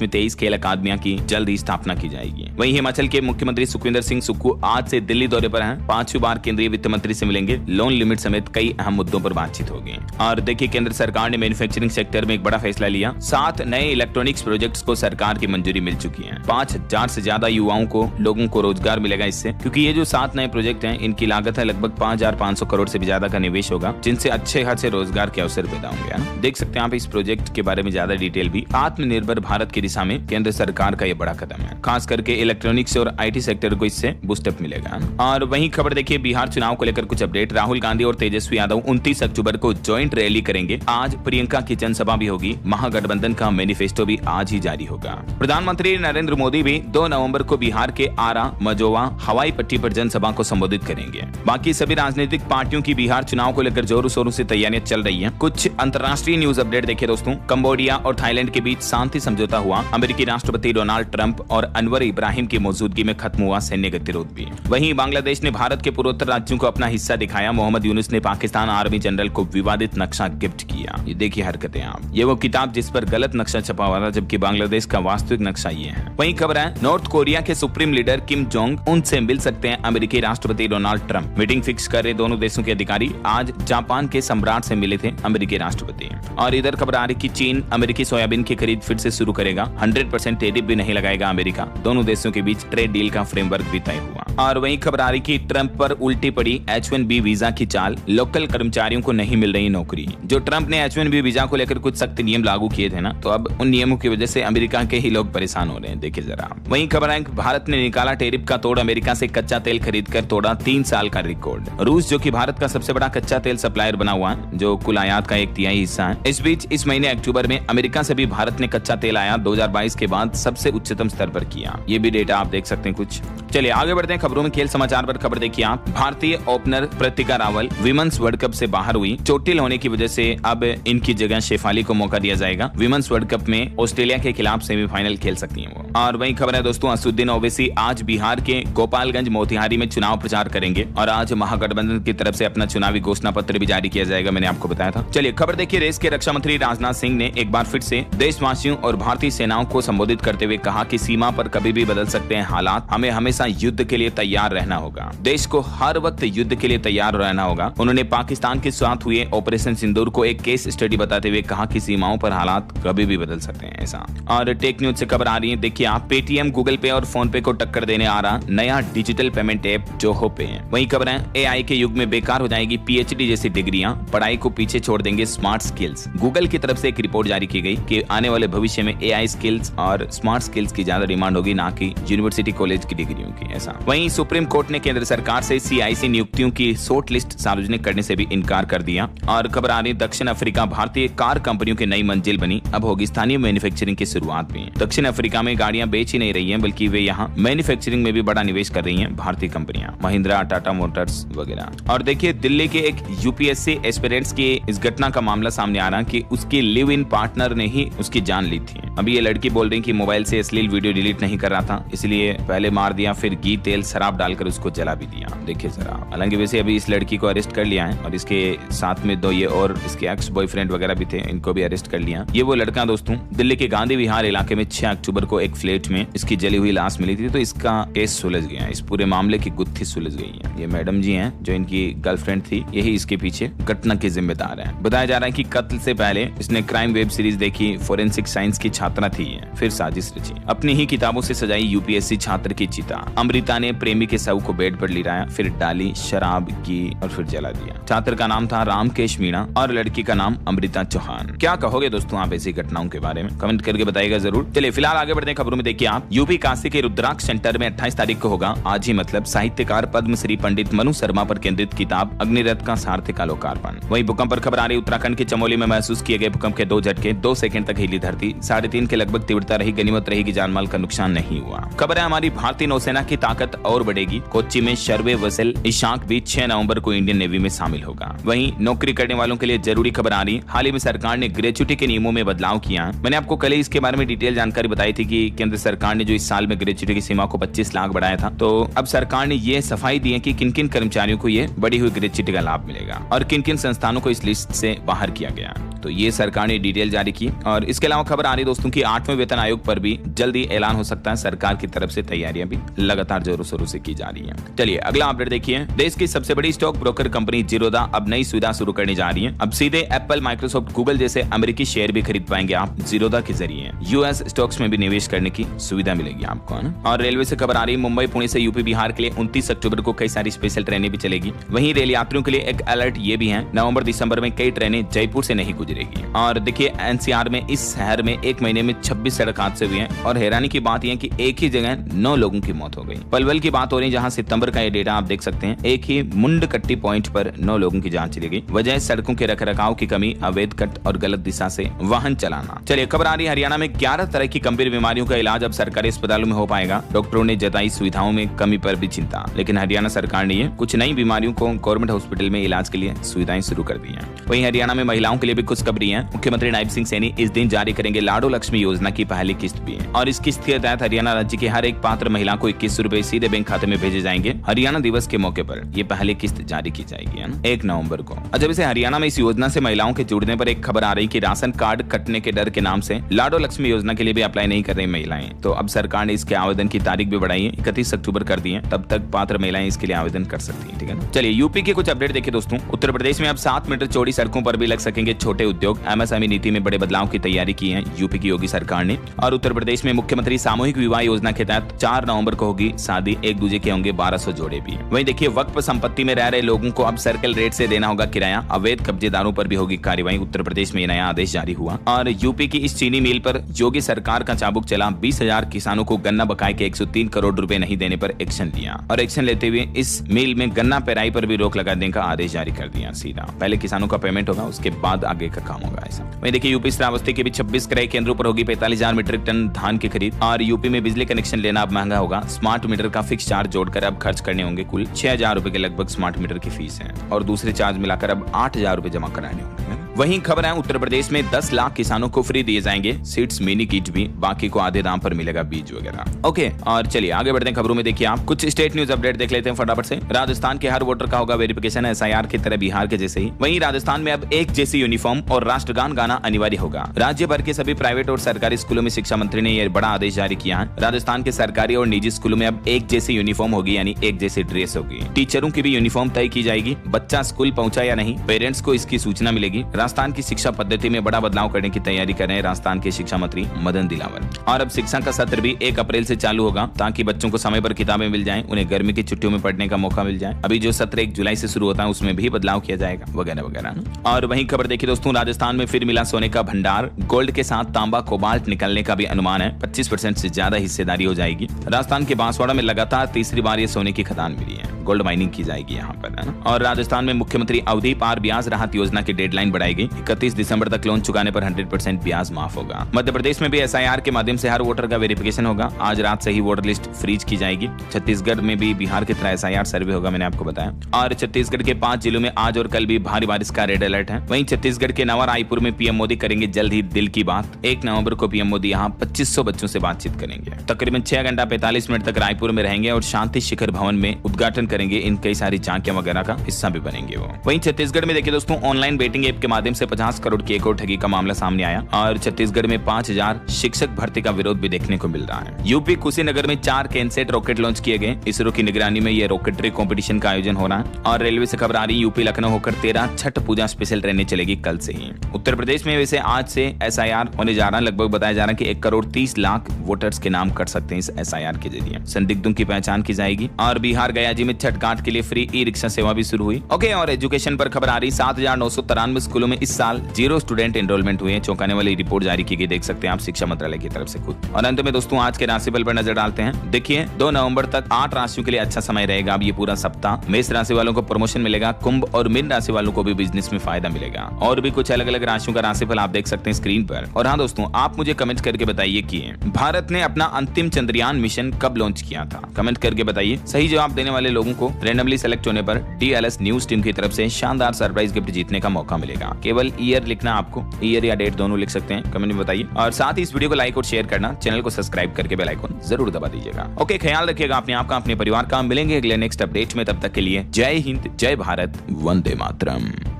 में 23 खेल अकादमियां की जल्द ही स्थापना की जाएगी। वहीं हिमाचल के मुख्यमंत्री सुखविंदर सिंह सुक्खू आज से दिल्ली दौरे पर हैं। 5वीं बार केंद्रीय वित्त मंत्री से मिलेंगे। लोन लिमिट समेत कई अहम मुद्दों पर बातचीत होगी। और देखिए, केंद्र सरकार ने मैन्युफैक्चरिंग सेक्टर में एक बड़ा फैसला लिया। 7 नए इलेक्ट्रॉनिक्स प्रोजेक्ट्स को सरकार की मंजूरी मिल चुकी है। 5000 से ज्यादा युवाओं को, लोगों को रोजगार मिलेगा इससे, क्योंकि ये जो 7 नए प्रोजेक्ट हैं, इनकी लागत है लगभग 5500 करोड़ से भी ज्यादा का निवेश होगा, जिनसे अच्छे खासे रोजगार के अवसर पैदा होंगे। देख सकते हैं आप इस प्रोजेक्ट के बारे में ज्यादा डिटेल भी। आत्मनिर्भर भारत की दिशा में केंद्र सरकार का ये बड़ा कदम है, खास करके इलेक्ट्रॉनिक्स और IT सेक्टर को इससे बूस्टअप मिलेगा। और वहीं खबर देखिए, बिहार चुनाव को लेकर कुछ अपडेट। राहुल गांधी और तेजस्वी यादव 29 अक्टूबर को ज्वाइंट रैली करेंगे। आज प्रियंका की जनसभा भी होगी। महागठबंधन का मैनिफेस्टो भी आज ही जारी होगा। प्रधानमंत्री नरेंद्र मोदी भी 2 नवंबर को बिहार के आरा, मजोवा हवाई पट्टी पर जनसभा को संबोधित करेंगे। बाकी सभी राजनीतिक पार्टियों की बिहार चुनाव को लेकर जोरों शोरों से तैयारियां चल रही हैं। कुछ अंतर्राष्ट्रीय न्यूज अपडेट देखिए दोस्तों। कंबोडिया और थाईलैंड के बीच शांति समझौता हुआ। अमेरिकी राष्ट्रपति डोनाल्ड ट्रंप और अनवर इब्राहिम की मौजूदगी में खत्म हुआ सैन्य गतिरोध भी। वहीं बांग्लादेश ने भारत के पूर्वोत्तर राज्यों को अपना हिस्सा दिखाया। मोहम्मद यूनुस ने पाकिस्तान आर्मी जनरल को विवादित नक्शा गिफ्ट किया। ये देखिए हरकतें आप, ये वो किताब जिस पर गलत नक्शा छपा हुआ था, जबकि बांग्लादेश का वास्तविक नक्शा ये है। वहीं खबर है, नॉर्थ कोरिया के supreme leader Kim Jong Un से मिल सकते हैं अमेरिकी राष्ट्रपति डोनाल्ड ट्रंप। मीटिंग फिक्स कर रहे दोनों देशों के अधिकारी आज जापान के सम्राट से मिले थे अमेरिकी राष्ट्रपति। और इधर खबर आ रही कि चीन अमेरिकी सोयाबीन की खरीद फिर से शुरू करेगा। 100% टैरिफ भी नहीं लगाएगा अमेरिका। दोनों देशों के बीच ट्रेड डील का फ्रेमवर्क भी तय हुआ। और वहीं खबर आ रही कि ट्रंप पर उल्टी पड़ी H1B वीजा की चाल। लोकल कर्मचारियों को नहीं मिल रही नौकरी। जो ट्रंप ने H1B वीजा को लेकर कुछ सख्त नियम लागू किए थे ना, तो अब उन नियमों की वजह से अमेरिका के ही लोग परेशान हो रहे हैं। देखिए जरा। वहीं खबर है, भारत ने निकाला टैरिफ का तोड़। अमेरिका से कच्चा तेल खरीदकर तोड़ा 3 साल का रिकॉर्ड। रूस जो कि भारत का सबसे बड़ा कच्चा तेल सप्लायर बना हुआ है, जो कुल आयात का 1/3 हिस्सा है। इस बीच इस महीने अक्टूबर में अमेरिका से भी भारत ने कच्चा तेल आयात 2022 के बाद सबसे उच्चतम स्तर पर किया। ये भी डेटा आप देख सकते हैं कुछ। चलिए आगे बढ़ते हैं खबरों में। खेल समाचार पर खबर देखिए आप। भारतीय ओपनर प्रतिका रावल विमेंस वर्ल्ड कप से बाहर हुई। चोटिल होने की वजह से अब इनकी जगह शेफाली को मौका दिया जाएगा। विमेंस वर्ल्ड कप में ऑस्ट्रेलिया के खिलाफ सेमीफाइनल खेल सकती हैं वो। और वहीं खबर है दोस्तों, असुद्दीन ओवैसी आज बिहार के गोपालगंज मोतिहारी में चुनाव प्रचार करेंगे। और आज महागठबंधन की तरफ से अपना चुनावी घोषणा पत्र भी जारी किया जाएगा, मैंने आपको बताया था। चलिए खबर देखिए, देश के रक्षा मंत्री राजनाथ सिंह ने एक बार फिर से देशवासियों और भारतीय सेनाओं को संबोधित करते हुए कहा कि सीमा पर कभी भी बदल सकते हैं हालात। हमें हमेशा युद्ध के लिए तैयार रहना होगा। देश को हर वक्त युद्ध के लिए तैयार रहना होगा। उन्होंने पाकिस्तान के साथ हुए ऑपरेशन सिंदूर को एक केस स्टडी बताते हुए कहा कि सीमाओं पर हालात कभी भी बदल सकते हैं ऐसा। और टेक न्यूज से खबर आ रही है, देखिए आप। पेटीएम, गूगल पे और फोन पे को टक्कर देने आ रहा नया डिजिटल पेमेंट ऐप जोहो पे है। वहीं खबर है, AI के युग में बेकार हो जाएगी PhD जैसी डिग्रियां। पढ़ाई को पीछे छोड़ देंगे स्मार्ट स्किल्स। गूगल की तरफ से एक रिपोर्ट जारी की गई कि आने वाले भविष्य में AI स्किल्स और स्मार्ट स्किल्स की ज्यादा डिमांड होगी, ना कि यूनिवर्सिटी कॉलेज की डिग्रियों की ऐसा। वहीं सुप्रीम कोर्ट ने केंद्र सरकार से CIC नियुक्तियों की शॉर्ट लिस्ट सार्वजनिक करने से भी इनकार कर दिया। और खबर आ रही, दक्षिण अफ्रीका भारतीय कार कंपनियों की नई मंजिल बनी। अब होगी स्थानीय मैन्युफैक्चरिंग की शुरुआत भी। दक्षिण अफ्रीका में गाड़ियां बेच ही नहीं रही हैं, बल्कि वे यहां मैन्युफैक्चरिंग में भी बड़ा निवेश कर रही हैं भारतीय कंपनियां, महिंद्रा, टाटा मोटर्स वगैरह। और देखिए, दिल्ली के एक UPSC एस्पिरेंट्स की इस घटना का मामला सामने आ रहा कि उसकी लिव इन पार्टनर ने ही उसकी जान ली थी। अभी ये लड़की बोल रही कि मोबाइल से अश्लील वीडियो डिलीट नहीं कर रहा था, इसलिए पहले मार दिया, फिर घी तेल शराब डालकर उसको जला भी दिया। देखिए जरा। हालांकि वैसे अभी इस लड़की को अरेस्ट कर लिया है और इसके साथ में 2 ये और इसके एक्स बॉयफ्रेंड वगैरह भी थे, इनको भी अरेस्ट कर लिया। ये वो लड़का दोस्तों, दिल्ली के गांधी विहार इलाके में 6 अक्टूबर को एक फ्लैट में इसकी जली हुई लाश मिली थी, तो इसका केस सुलझ गया। इस पूरे मामले की गुत्थी सुलझ गई है। ये मैडम जी हैं जो इनकी गर्लफ्रेंड थी, यही इसके पीछे घटना के जिम्मेदार हैं। बताया जा रहा है कि कत्ल से पहले इसने क्राइम वेब सीरीज देखी, फोरेंसिक साइंस की छात्रा थी, फिर साजिश रची। अपनी ही किताबों से सजाई UPSC छात्र की चिता। अमृता ने प्रेमी के शव को बेड पर लिटाया, फिर डाली शराब की और फिर जला दिया। छात्र का नाम था रामकेश मीणा और लड़की का नाम अमृता चौहान। क्या कहोगे दोस्तों आप ऐसी घटनाओं के बारे में? कमेंट करके बताइएगा जरूर। चलिए फिलहाल आगे बढ़ते हैं खबरों में। देखिए आप, यूपी काशी के रुद्राक्ष सेंटर में 28 तारीख को होगा आज ही मतलब साहित्यकार पद्मश्री पंडित मनु शर्मा पर केंद्रित किताब अग्निरथ का सार्थक का लोकार्पण। वहीं भूकंप पर खबर आ रही, उत्तराखंड के चमोली में महसूस किए गए भूकंप के 2 झटके, 2 सेकंड तक हिली धरती, 3.5 के लगभग तीव्रता रही, गनीमत रहेगी, जानमाल का नुकसान नहीं हुआ। खबर है हमारी भारतीय नौसेना की ताकत और बढ़ेगी, कोच्चि में सर्वे वेसल इशाक भी 6 नवंबर को इंडियन नेवी में शामिल होगा। वहीं नौकरी करने वालों के लिए जरूरी खबर आ रही, हाल ही में सरकार ने ग्रेच्युटी के नियमों में बदलाव किया। मैंने आपको कल ही इसके बारे में डिटेल जानकारी बताई थी कि केंद्र सरकार ने जो इस साल में ग्रेच्युटी की सीमा को 25 लाख बढ़ाया था, तो अब सरकार ने ये सफाई दी है कि किन किन कर्मचारियों को ये बढ़ी हुई ग्रेच्युटी का लाभ मिलेगा और किन किन संस्थानों को इस लिस्ट से बाहर किया गया। तो ये सरकार ने डिटेल जारी की। और इसके अलावा खबर आ रही दोस्तों की 8वें वेतन आयोग पर भी जल्दी ऐलान हो सकता है। सरकार की तरफ से तैयारियां भी लगातार जोरों शोरों से की जा रही हैं। चलिए अगला अपडेट देखिए। देश की सबसे बड़ी स्टॉक ब्रोकर कंपनी जीरोधा अब नई सुविधा शुरू करने जा रही है। अब सीधे एप्पल, माइक्रोसॉफ्ट, गूगल जैसे अमेरिकी शेयर भी खरीद पाएंगे आप जीरोधा के जरिए। यूएस स्टॉक्स में भी निवेश करने की सुविधा मिलेगी आपको, है ना। और रेलवे से खबर आ रही है, मुंबई पुणे से यूपी बिहार के लिए 29 अक्टूबर को कई सारी स्पेशल ट्रेनें भी चलेगी। वहीं रेल यात्रियों के लिए एक अलर्ट ये भी है, नवंबर दिसंबर में कई ट्रेनें जयपुर से नहीं गुजरेगी। और देखिए एनसीआर में इस शहर में एक महीने में 26 सड़क हादसे हुए हैं और हैरानी की बात यह कि एक ही जगह 9 लोगों की मौत हो गई। पलवल की बात हो रही है जहां सितंबर का ये डेटा आप देख सकते हैं, एक ही मुंडकट्टी पॉइंट पर 9 लोगों की जान चली गई। वजह सड़कों के रखरखाव की कमी, अवैध कट और गलत दिशा से वाहन चलाना। चलिए खबर आ रही है, हरियाणा में 11 तरह की गंभीर बीमारियों का इलाज अब सरकारी अस्पतालों में हो पाएगा। डॉक्टरों ने जताई सुविधाओं में कमी पर भी चिंता, लेकिन हरियाणा सरकार ने कुछ नई बीमारियों को गवर्नमेंट हॉस्पिटल में इलाज के लिए सुविधाएं शुरू कर दी हैं। वहीं हरियाणा में महिलाओं के लिए भी खुशखबरी है। मुख्यमंत्री नायब सिंह सैनी इस दिन जारी करेंगे लाडो लक्ष्मी योजना की पहली किस्त भी है और इस किस्त के तहत हरियाणा राज्य की हर एक पात्र महिला को 2100 रुपए सीधे बैंक खाते में भेजे जाएंगे। हरियाणा दिवस के मौके पर ये पहली किस्त जारी की जाएगी, है ना, 1 नवंबर को। जब इसे हरियाणा में इस योजना से महिलाओं के जुड़ने पर एक खबर आ रही कि राशन कार्ड कटने के डर के नाम से लाडो लक्ष्मी योजना के लिए भी अप्लाई नहीं कर रही महिलाएं। तो अब सरकार ने इसके आवेदन की तारीख भी बढ़ाई है, 31 अक्टूबर कर दी है। तब तक पात्र महिलाएं इसके लिए आवेदन कर सकती है, ठीक है ना। चलिए यूपी के कुछ अपडेट देखिए दोस्तों। उत्तर प्रदेश में अब 7 मीटर चौड़ी सड़कों पर भी लग सकेंगे छोटे उद्योग। एमएसएमई नीति में बड़े बदलाव की तैयारी की है यूपी की योगी सरकार ने। और उत्तर प्रदेश में मुख्यमंत्री सामूहिक विवाह योजना के तहत 4 नवंबर को होगी शादी, एक दूजे के होंगे 1200 जोड़े भी। वहीं देखिए वक्फ संपत्ति में रह रहे लोगों को अब सर्कल रेट से देना होगा किराया, अवैध कब्जेदारों पर भी होगी कार्रवाई। उत्तर प्रदेश में ये नया आदेश जारी हुआ। और यूपी की इस चीनी मिल पर योगी सरकार का चाबुक चला। 20,000 किसानों को गन्ना बकाये के 103 करोड़ रुपए नहीं देने पर एक्शन लिया और एक्शन लेते हुए इस मिल में गन्ना पेराई पर भी रोक लगा देने का आदेश जारी कर दिया। सीधा पहले किसानों का पेमेंट होगा, उसके बाद आगे का काम होगा ऐसा। वहीं देखिए यूपी श्रावस्ती के भी 26 क्रय केंद्रों पर होगी 45,000 मीट्रिक टन धान की खरीद। और यूपी में बिजली कनेक्शन लेना अब महंगा होगा। स्मार्ट मीटर का फिक्स चार्ज जोड़कर अब खर्च करने होंगे कुल 6,000 रुपए के लगभग स्मार्ट मीटर की फीस है और दूसरे चार्ज मिलाकर अब 8,000 रुपए जमा कराने होंगे। वहीं खबर है उत्तर प्रदेश में 10 लाख किसानों को फ्री दिए जाएंगे सीड्स, मिनी किट भी, बाकी को आधे दाम पर मिलेगा बीज वगैरह। ओके और चलिए आगे बढ़ते हैं खबरों में। देखिए आप कुछ स्टेट न्यूज अपडेट देख लेते हैं फटाफट से। राजस्थान के हर वोटर का होगा वेरिफिकेशन एसआईआर की तरह बिहार के जैसे ही। वहीं राजस्थान में अब एक जैसी यूनिफॉर्म और राष्ट्रगान गाना अनिवार्य होगा। राज्य भर के सभी प्राइवेट और सरकारी स्कूलों में शिक्षा मंत्री ने यह बड़ा आदेश जारी किया है। राजस्थान के सरकारी और निजी स्कूलों में अब एक जैसी यूनिफॉर्म होगी, यानी एक जैसी ड्रेस होगी। टीचरों की भी यूनिफॉर्म तय की जाएगी। बच्चा स्कूल पहुंचा या नहीं, पेरेंट्स को इसकी सूचना मिलेगी। राजस्थान की शिक्षा पद्धति में बड़ा बदलाव करने की तैयारी कर रहे हैं राजस्थान के शिक्षा मंत्री मदन दिलावर। और अब शिक्षा का सत्र भी 1 अप्रैल से चालू होगा ताकि बच्चों को समय पर किताबें मिल जाएं, उन्हें गर्मी की छुट्टियों में पढ़ने का मौका मिल जाए। अभी जो सत्र 1 जुलाई से शुरू होता है उसमें भी बदलाव किया जाएगा वगैरह वगैरह। और वहीं खबर देखिए दोस्तों, राजस्थान में फिर मिला सोने का भंडार। गोल्ड के साथ तांबा, कोबाल्ट निकलने का भी अनुमान है। 25% से ज्यादा हिस्सेदारी हो जाएगी। राजस्थान के बांसवाड़ा में लगातार तीसरी बार ये सोने की खदान मिली है। गोल्ड माइनिंग की जाएगी यहाँ पर, है ना। और राजस्थान में मुख्यमंत्री अवधि पार ब्याज राहत योजना की डेडलाइन बढ़ाई गई। 31 दिसंबर तक लोन चुकाने पर 100% ब्याज माफ होगा। मध्य प्रदेश में भी एसआईआर के माध्यम से हर वोटर का वेरिफिकेशन होगा। आज रात से ही वोटर लिस्ट फ्रीज की जाएगी। छत्तीसगढ़ में भी बिहार की तरह एसआईआर सर्वे होगा, मैंने आपको बताया। और छत्तीसगढ़ के 5 जिलों में आज और कल भी भारी बारिश का रेड अलर्ट है। वहीं छत्तीसगढ़ के नवा रायपुर में पीएम मोदी करेंगे जल्द ही दिल की बात। 1 नवंबर को पीएम मोदी यहाँ 2500 बच्चों से बातचीत करेंगे। तकरीबन 6 घंटा 45 मिनट तक रायपुर में रहेंगे और शांति शिखर भवन में उद्घाटन करेंगे। इन कई सारी झांकियां वगैरह का हिस्सा भी बनेंगे वो। वहीं छत्तीसगढ़ में देखिए दोस्तों, ऑनलाइन बेटिंग ऐप के माध्यम से 50 करोड़ की एक और ठगी का मामला सामने आया और छत्तीसगढ़ में 5000 शिक्षक भर्ती का विरोध भी देखने को मिल रहा है। यूपी कुशीनगर में 4 कैनसेट रॉकेट लॉन्च किए गए। इसरो की निगरानी में यह रॉकेटरी कंपटीशन का आयोजन हो रहा है। और रेलवे से खबर आ रही, यूपी लखनऊ होकर 13 छठ पूजा स्पेशल ट्रेनें चलेगी कल से ही। उत्तर प्रदेश में वैसे आज से एसआईआर होने जा रहा है। लगभग बताया जा रहा है कि 1,30,00,000 वोटर्स के नाम कर सकते हैं इस एसआईआर के जरिए। संदिग्धों की पहचान की जाएगी। और बिहार गया जी में छठ घाट के लिए फ्री ई रिक्शा सेवा भी शुरू हुई। ओके, और एजुकेशन पर खबर आ रही, 7,993 स्कूलों में इस साल 0 स्टूडेंट एनरोलमेंट हुए। चौंकाने वाली रिपोर्ट जारी की गई, देख सकते हैं आप, शिक्षा मंत्रालय की तरफ से खुद। और अंत में दोस्तों आज के राशिफल पर नजर डालते हैं। देखिए 2 नवंबर तक 8 राशियों के लिए अच्छा समय रहेगा। अब ये पूरा सप्ताह मेष राशि वालों को प्रमोशन मिलेगा, कुंभ और मीन राशि वालों को भी बिजनेस में फायदा मिलेगा। और भी कुछ अलग अलग राशियों का राशिफल आप देख सकते हैं स्क्रीन पर। और हाँ दोस्तों, आप मुझे कमेंट करके बताइए कि भारत ने अपना अंतिम चंद्रयान मिशन कब लॉन्च किया था। कमेंट करके बताइए। सही जवाब देने वाले लोगों को रैंडमली सेलेक्ट होने पर TLS न्यूज टीम की तरफ से शानदार सरप्राइज गिफ्ट जीतने का मौका मिलेगा। केवल ईयर लिखना, आपको ईयर या डेट दोनों लिख सकते हैं, कमेंट में बताइए। और साथ ही इस वीडियो को लाइक और शेयर करना, चैनल को सब्सक्राइब करके बेल आइकन जरूर दबा दीजिएगा। ओके, ख्याल रखिएगा अपने आप का, अपने परिवार का। मिलेंगे अगले नेक्स्ट अपडेट में, तब तक के लिए जय हिंद, जय भारत, वंदे मातरम।